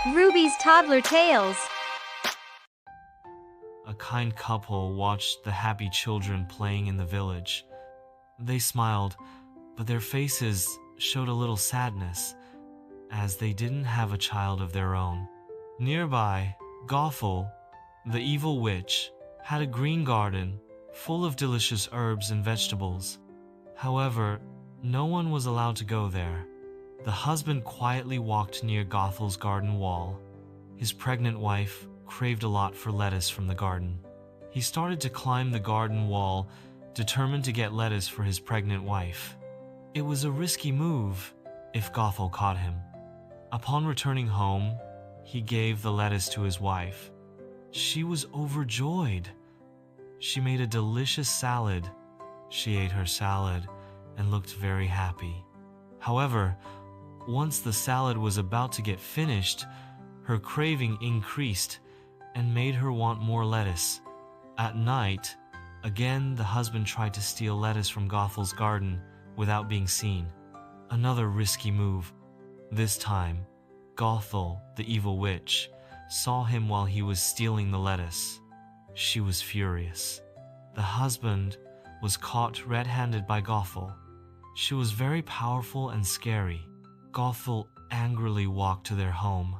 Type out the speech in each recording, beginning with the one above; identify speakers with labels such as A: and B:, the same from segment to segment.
A: Ruby's Toddler Tales.
B: A kind couple watched the happy children playing in the village. They smiled, but their faces showed a little sadness, as they didn't have a child of their own. Nearby, Gothel, the evil witch, had a green garden full of delicious herbs and vegetables. However, no one was allowed to go there. The husband quietly walked near Gothel's garden wall. His pregnant wife craved a lot for lettuce from the garden. He started to climb the garden wall, determined to get lettuce for his pregnant wife. It was a risky move if Gothel caught him. Upon returning home, he gave the lettuce to his wife. She was overjoyed. She made a delicious salad. She ate her salad and looked very happy. However, once the salad was about to get finished, her craving increased and made her want more lettuce. At night, again the husband tried to steal lettuce from Gothel's garden without being seen. Another risky move. This time, Gothel, the evil witch, saw him while he was stealing the lettuce. She was furious. The husband was caught red-handed by Gothel. She was very powerful and scary. Gothel angrily walked to their home.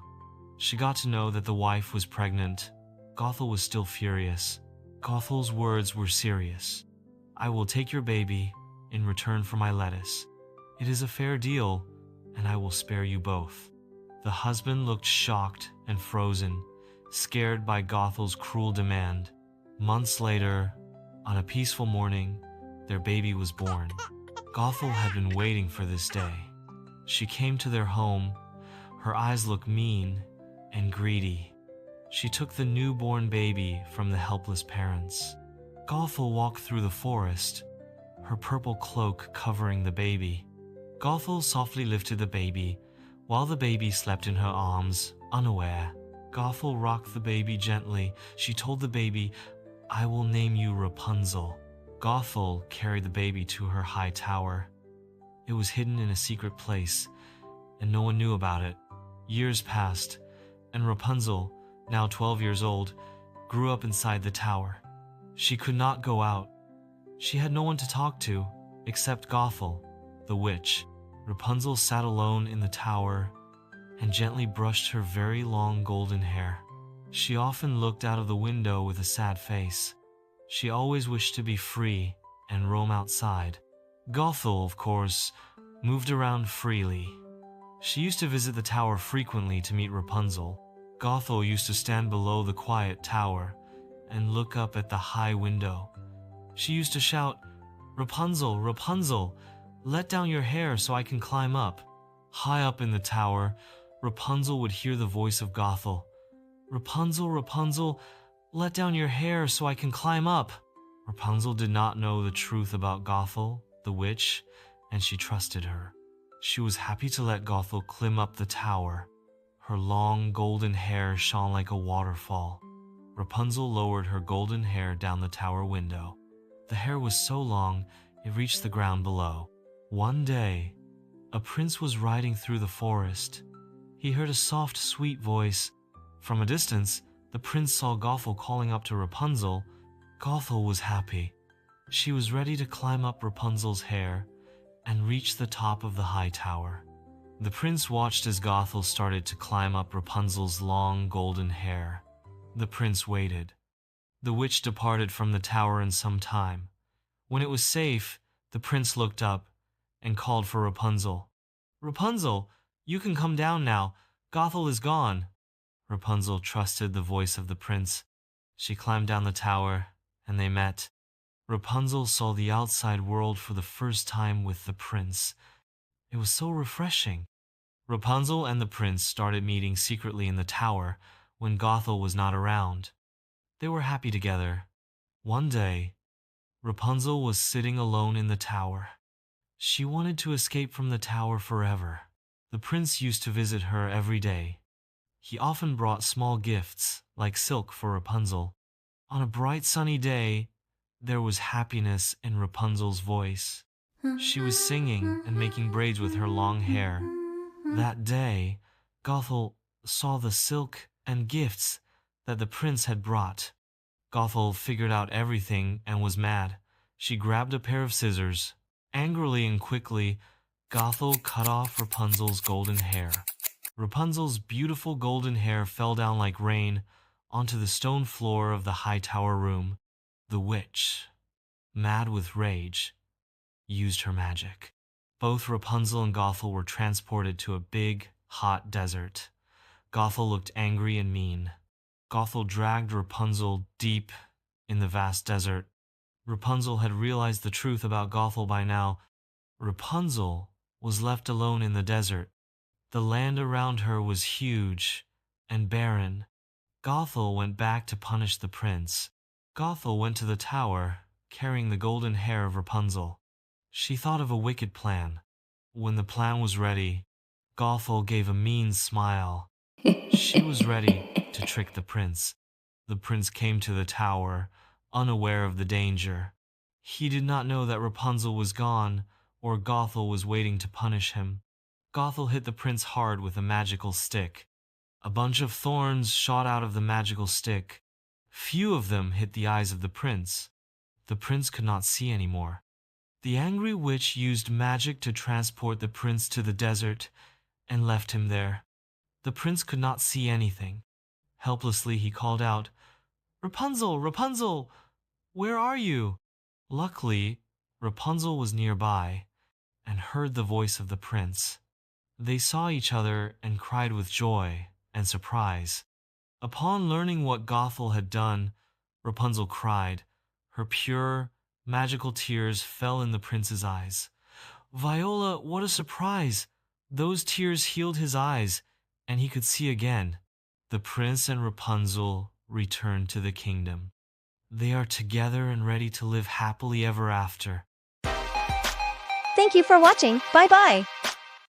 B: She got to know that the wife was pregnant. Gothel was still furious. Gothel's words were serious. "I will take your baby in return for my lettuce. It is a fair deal, and I will spare you both." The husband looked shocked and frozen, scared by Gothel's cruel demand. Months later, on a peaceful morning, their baby was born. Gothel had been waiting for this day. She came to their home. Her eyes looked mean and greedy. She took the newborn baby from the helpless parents. Gothel walked through the forest, her purple cloak covering the baby. Gothel softly lifted the baby, while the baby slept in her arms, unaware. Gothel rocked the baby gently. She told the baby, "I will name you Rapunzel." Gothel carried the baby to her high tower. It was hidden in a secret place, and no one knew about it. Years passed, and Rapunzel, now 12 years old, grew up inside the tower. She could not go out. She had no one to talk to, except Gothel, the witch. Rapunzel sat alone in the tower and gently brushed her very long golden hair. She often looked out of the window with a sad face. She always wished to be free and roam outside. Gothel, of course, moved around freely. She used to visit the tower frequently to meet Rapunzel. Gothel used to stand below the quiet tower and look up at the high window. She used to shout, "Rapunzel, Rapunzel, let down your hair so I can climb up." High up in the tower, Rapunzel would hear the voice of Gothel. "Rapunzel, Rapunzel, let down your hair so I can climb up." Rapunzel did not know the truth about Gothel, the witch, and she trusted her. She was happy to let Gothel climb up the tower. Her long golden hair shone like a waterfall. Rapunzel lowered her golden hair down the tower window. The hair was so long, it reached the ground below. One day, a prince was riding through the forest. He heard a soft, sweet voice. From a distance, the prince saw Gothel calling up to Rapunzel. Gothel was happy. She was ready to climb up Rapunzel's hair and reach the top of the high tower. The prince watched as Gothel started to climb up Rapunzel's long golden hair. The prince waited. The witch departed from the tower in some time. When it was safe, the prince looked up and called for Rapunzel. "Rapunzel, you can come down now. Gothel is gone." Rapunzel trusted the voice of the prince. She climbed down the tower, and they met. Rapunzel saw the outside world for the first time with the prince. It was so refreshing. Rapunzel and the prince started meeting secretly in the tower when Gothel was not around. They were happy together. One day, Rapunzel was sitting alone in the tower. She wanted to escape from the tower forever. The prince used to visit her every day. He often brought small gifts, like silk, for Rapunzel. On a bright sunny day, there was happiness in Rapunzel's voice. She was singing and making braids with her long hair. That day, Gothel saw the silk and gifts that the prince had brought. Gothel figured out everything and was mad. She grabbed a pair of scissors. Angrily and quickly, Gothel cut off Rapunzel's golden hair. Rapunzel's beautiful golden hair fell down like rain onto the stone floor of the high tower room. The witch, mad with rage, used her magic. Both Rapunzel and Gothel were transported to a big, hot desert. Gothel looked angry and mean. Gothel dragged Rapunzel deep in the vast desert. Rapunzel had realized the truth about Gothel by now. Rapunzel was left alone in the desert. The land around her was huge and barren. Gothel went back to punish the prince. Gothel went to the tower, carrying the golden hair of Rapunzel. She thought of a wicked plan. When the plan was ready, Gothel gave a mean smile. She was ready to trick the prince. The prince came to the tower, unaware of the danger. He did not know that Rapunzel was gone, or Gothel was waiting to punish him. Gothel hit the prince hard with a magical stick. A bunch of thorns shot out of the magical stick. Few of them hit the eyes of the prince. The prince could not see anymore. The angry witch used magic to transport the prince to the desert and left him there. The prince could not see anything. Helplessly he called out, "Rapunzel, Rapunzel, where are you?" Luckily, Rapunzel was nearby and heard the voice of the prince. They saw each other and cried with joy and surprise. Upon learning what Gothel had done, Rapunzel cried. Her pure, magical tears fell in the prince's eyes. "Viola, what a surprise!" Those tears healed his eyes, and he could see again. The prince and Rapunzel returned to the kingdom. They are together and ready to live happily ever after.
A: Thank you for watching. Bye bye.